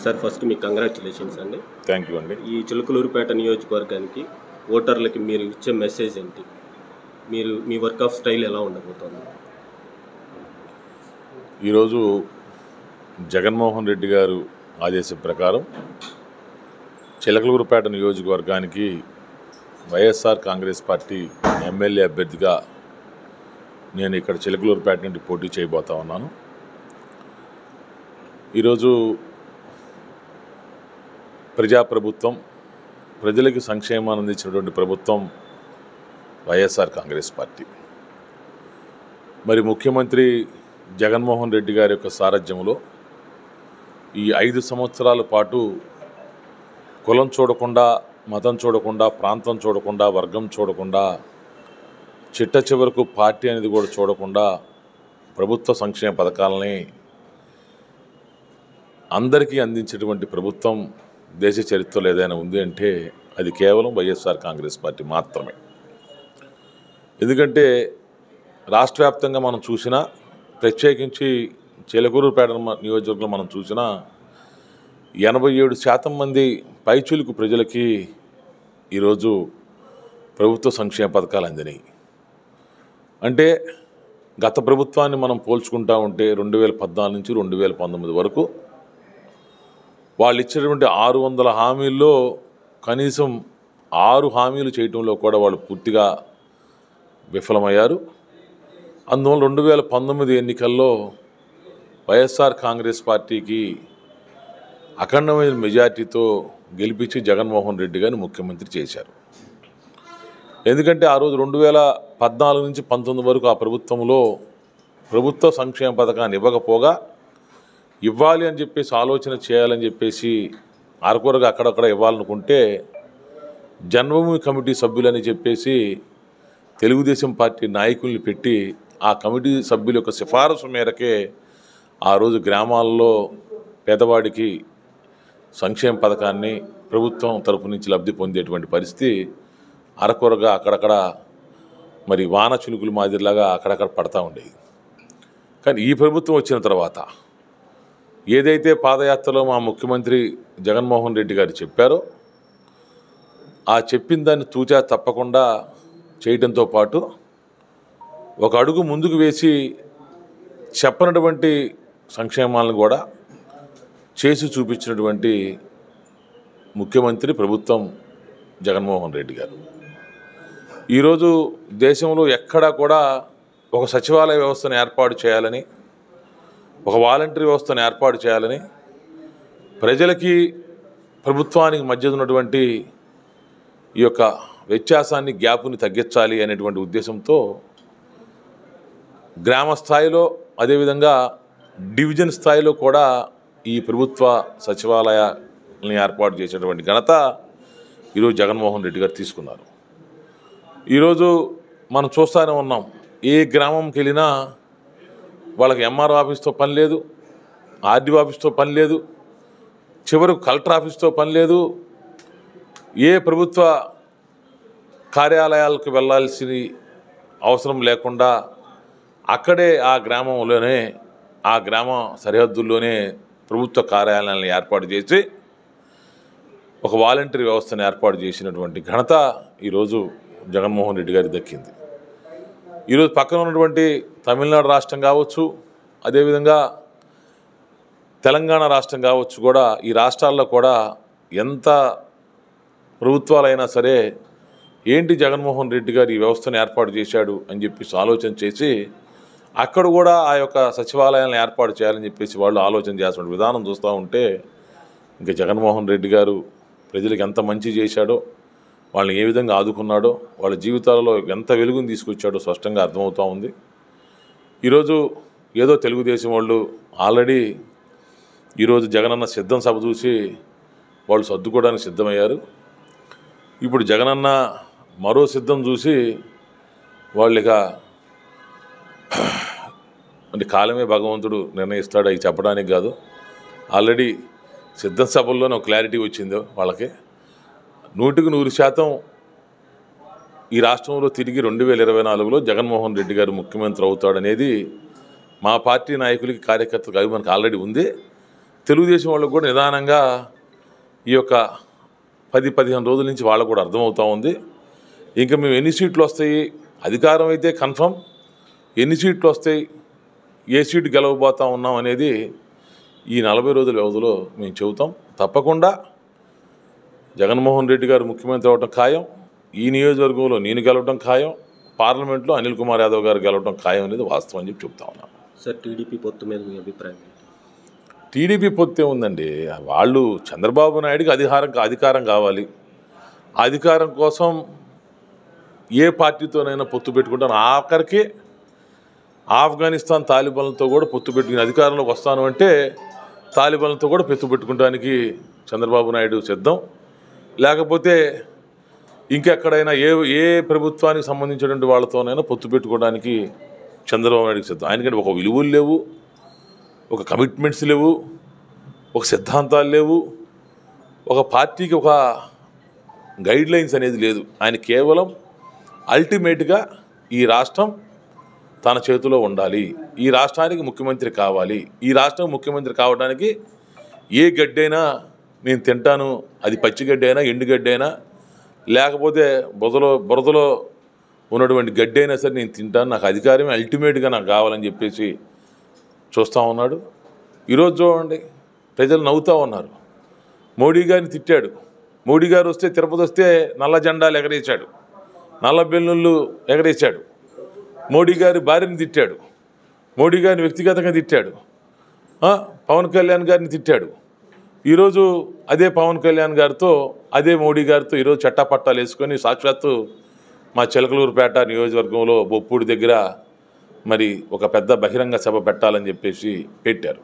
Sir first మీకు congratulations అండి. Thank you అండి. ఈ చిలుకలూరుపేట నియోజకవర్గానికి ఓటర్లకి మీరు ఇచ్చే మెసేజ్ ఏంటి? మీరు మీ వర్క్ ఆఫ్ స్టైల్ ఎలా ఉండబోతోంది? ఈరోజు జగన్మోహన్ రెడ్డి గారు ఆదేశం ప్రకారం చిలకలూరుపేట నియోజకవర్గానికి వైఎస్ఆర్ కాంగ్రెస్ పార్టీ ఎమ్మెల్యే అభ్యర్థిగా నేను ఇక్కడ చిలకలూరుపేట నుండి పోటీ చేయబోతా ఉన్నాను. ఈరోజు ప్రజాప్రభుత్వం, ప్రజలకు సంక్షేమాన్ని అందించినటువంటి ప్రభుత్వం వైఎస్ఆర్ కాంగ్రెస్ పార్టీ. మరి ముఖ్యమంత్రి జగన్మోహన్ రెడ్డి గారి యొక్క సారథ్యంలో ఈ 5 సంవత్సరాల పాటు కులం చూడకుండా, మతం చూడకుండా, ప్రాంతం చూడకుండా, వర్గం చూడకుండా, చిట్ట చివరకు పార్టీ అనేది కూడా చూడకుండా ప్రభుత్వ సంక్షేమ పథకాలని అందరికీ అందించేటువంటి ప్రభుత్వం దేశ చరిత్రలో ఏదైనా ఉంది అంటే అది కేవలం వైఎస్ఆర్ కాంగ్రెస్ పార్టీ మాత్రమే. ఎందుకంటే రాష్ట్ర వ్యాప్తంగా మనం చూసినా, ప్రత్యేకించి చిలకలూరుపేట నియోజకవర్గంలో మనం చూసినా 87% మంది పైచులుకు ప్రజలకి ఈరోజు ప్రభుత్వ సంక్షేమ పథకాలు అందినాయి. అంటే గత ప్రభుత్వాన్ని మనం పోల్చుకుంటా ఉంటే 2014 నుంచి 2019 వరకు వాళ్ళు ఇచ్చినటువంటి 600 హామీల్లో కనీసం 6 హామీలు చేయటంలో కూడా వాళ్ళు పూర్తిగా విఫలమయ్యారు. అందువల్ల 2019 ఎన్నికల్లో వైఎస్ఆర్ కాంగ్రెస్ పార్టీకి అఖండమైన మెజార్టీతో గెలిపించి జగన్మోహన్ రెడ్డి గారిని ముఖ్యమంత్రి చేశారు. ఎందుకంటే ఆ రోజు 2014 నుంచి 19 వరకు ఆ ప్రభుత్వంలో ప్రభుత్వ సంక్షేమ పథకాన్ని ఇవ్వకపోగా, ఇవ్వాలి అని చెప్పేసి ఆలోచన చేయాలని చెప్పేసి అరకొరగా అక్కడక్కడ ఇవ్వాలనుకుంటే జన్మభూమి కమిటీ సభ్యులని చెప్పేసి తెలుగుదేశం పార్టీ నాయకుల్ని పెట్టి ఆ కమిటీ సభ్యుల యొక్క సిఫారసు మేరకే ఆ రోజు గ్రామాల్లో పేదవాడికి సంక్షేమ పథకాన్ని ప్రభుత్వం తరపు నుంచి లబ్ధి పొందేటువంటి పరిస్థితి అరకొరగా అక్కడక్కడ మరి వాన చినుకులు మాదిరిలాగా అక్కడక్కడ పడతా ఉండేవి. కానీ ఈ ప్రభుత్వం వచ్చిన తర్వాత ఏదైతే పాదయాత్రలో మా ముఖ్యమంత్రి జగన్మోహన్ రెడ్డి గారు చెప్పారో ఆ చెప్పిన దాన్ని తూచా తప్పకుండా చేయడంతో పాటు ఒక అడుగు ముందుకు వేసి చెప్పనటువంటి సంక్షేమాలను కూడా చేసి చూపించినటువంటి ముఖ్యమంత్రి ప్రభుత్వం జగన్మోహన్ రెడ్డి గారు. ఈరోజు దేశంలో ఎక్కడా కూడా ఒక సచివాలయ వ్యవస్థను ఏర్పాటు చేయాలని, ఒక వాలంటరీ వ్యవస్థను ఏర్పాటు చేయాలని, ప్రజలకి ప్రభుత్వానికి మధ్య ఉన్నటువంటి ఈ యొక్క వ్యత్యాసాన్ని, గ్యాపుని తగ్గించాలి అనేటువంటి ఉద్దేశంతో గ్రామ స్థాయిలో, అదేవిధంగా డివిజన్ స్థాయిలో కూడా ఈ ప్రభుత్వ సచివాలయాన్ని ఏర్పాటు చేసేటువంటి ఘనత ఈరోజు జగన్మోహన్ రెడ్డి గారు తీసుకున్నారు. ఈరోజు మనం చూస్తూనే ఉన్నాం, ఏ గ్రామంకి వెళ్ళినా వాళ్ళకి ఎంఆర్ఓ ఆఫీస్తో పని లేదు, ఆర్డీఓ ఆఫీస్తో పని లేదు, చివరకు కలెక్టర్ ఆఫీస్తో పని లేదు. ఏ ప్రభుత్వ కార్యాలయాలకు వెళ్ళాల్సిన అవసరం లేకుండా అక్కడే ఆ గ్రామంలోనే, ఆ గ్రామ సరిహద్దుల్లోనే ప్రభుత్వ కార్యాలయాలను ఏర్పాటు చేసి ఒక వాలంటరీ వ్యవస్థను ఏర్పాటు చేసినటువంటి ఘనత ఈరోజు జగన్మోహన్ రెడ్డి గారికి దక్కింది. ఈరోజు పక్కన ఉన్నటువంటి తమిళనాడు రాష్ట్రం కావచ్చు, అదేవిధంగా తెలంగాణ రాష్ట్రం కావచ్చు, కూడా ఈ రాష్ట్రాల్లో కూడా ఎంత ప్రభుత్వాలైనా సరే ఏంటి జగన్మోహన్ రెడ్డి గారు ఈ వ్యవస్థను ఏర్పాటు చేశాడు అని చెప్పేసి ఆలోచన చేసి అక్కడ కూడా ఆ యొక్క సచివాలయాలను ఏర్పాటు చేయాలని చెప్పేసి వాళ్ళు ఆలోచన చేస్తున్న విధానం చూస్తూ ఉంటే ఇంకా జగన్మోహన్ రెడ్డి గారు ప్రజలకు ఎంత మంచి చేశాడో, వాళ్ళని ఏ విధంగా ఆదుకున్నాడో, వాళ్ళ జీవితాలలో ఎంత వెలుగుని తీసుకొచ్చాడో స్పష్టంగా అర్థమవుతూ ఉంది. ఈరోజు ఏదో తెలుగుదేశం వాళ్ళు ఆల్రెడీ ఈరోజు జగనన్న సిద్ధం సభ చూసి వాళ్ళు సర్దుకోవడానికి సిద్ధమయ్యారు. ఇప్పుడు జగనన్న మరో సిద్ధం చూసి వాళ్ళు ఇక అంటే కాలమే భగవంతుడు నిర్ణయిస్తాడు అవి చెప్పడానికి కాదు, ఆల్రెడీ సిద్ధం సభల్లోనే ఒక క్లారిటీ వచ్చిందో వాళ్ళకి. 100% ఈ రాష్ట్రంలో తిరిగి 2024లో జగన్మోహన్ రెడ్డి గారు ముఖ్యమంత్రి అవుతాడనేది మా పార్టీ నాయకులకి, కార్యకర్తలకు అభిమానికి ఆల్రెడీ ఉంది. తెలుగుదేశం వాళ్ళకు కూడా నిదానంగా ఈ యొక్క 10-15 రోజుల నుంచి వాళ్ళకు కూడా అర్థమవుతూ ఉంది. ఇంకా మేము ఎన్ని సీట్లు వస్తాయి, అధికారం అయితే కన్ఫర్మ్, ఎన్ని సీట్లు వస్తాయి, ఏ సీటు గెలవబోతా ఉన్నాం అనేది ఈ 40 రోజుల వ్యవధిలో మేము చెబుతాం. తప్పకుండా జగన్మోహన్ రెడ్డి గారు ముఖ్యమంత్రి అవ్వడం ఖాయం, ఈ నియోజకవర్గంలో నేను గెలవడం ఖాయం, పార్లమెంట్లో అనిల్ కుమార్ యాదవ్ గారు గెలవడం ఖాయం అనేది వాస్తవం అని చెప్పి చెప్తా ఉన్నాను. సార్, టీడీపీ పొత్తు మీద మీ అభిప్రాయం ఏంటి? టీడీపీ పొత్తే ఉందండి. వాళ్ళు చంద్రబాబు నాయుడికి అధికారం కావాలి. అధికారం కోసం ఏ పార్టీతోనైనా పొత్తు పెట్టుకుంటాను. ఆఖరికి ఆఫ్ఘనిస్తాన్ తాలిబాన్లతో కూడా పొత్తు పెట్టుకుని అధికారంలోకి వస్తాను అంటే తాలిబాన్లతో కూడా పొత్తు పెట్టుకోవడానికి చంద్రబాబు నాయుడు సిద్ధం. లేకపోతే ఇంకెక్కడైనా ఏ ప్రభుత్వానికి సంబంధించినటువంటి వాళ్ళతోనైనా పొత్తు పెట్టుకోవడానికి చంద్రబాబు నాయుడుకి సిద్ధం. ఆయనకంటే ఒక విలువలు లేవు, ఒక కమిట్మెంట్స్ లేవు, ఒక సిద్ధాంతాలు లేవు, ఒక పార్టీకి ఒక గైడ్ లైన్స్ అనేది లేదు. ఆయన కేవలం అల్టిమేట్గా ఈ రాష్ట్రం తన చేతిలో ఉండాలి, ఈ రాష్ట్రానికి ముఖ్యమంత్రి కావాలి, ఈ రాష్ట్రం ముఖ్యమంత్రి కావడానికి ఏ గడ్డైనా నేను తింటాను, అది పచ్చిగడ్డి అయినా ఎండుగడ్డి అయినా లేకపోతే బురదలో ఉన్నటువంటి గడ్డి అయినా సరే నేను తింటాను, నాకు అధికారమే అల్టిమేట్గా నాకు కావాలని చెప్పేసి చూస్తూ ఉన్నాడు. ఈరోజు చూడండి, ప్రజలు నవ్వుతూ ఉన్నారు. మోడీ గారిని తిట్టాడు. మోడీ గారు వస్తే తిరుపతి వస్తే నల్ల జెండాలు ఎగరేశాడు, నల్ల బెల్లుళ్ళు ఎగరేశాడు. మోడీ గారి భార్యని తిట్టాడు, మోడీ గారిని వ్యక్తిగతంగా తిట్టాడు, పవన్ కళ్యాణ్ గారిని తిట్టాడు. ఈరోజు అదే పవన్ కళ్యాణ్ గారితో అదే మోడీ గారితో ఈరోజు చట్టాపట్టాలు వేసుకొని సాక్షాత్తు మా చిలకలూరుపేట నియోజకవర్గంలో బొప్పూడి దగ్గర మరి ఒక పెద్ద బహిరంగ సభ పెట్టాలని చెప్పేసి పెట్టారు.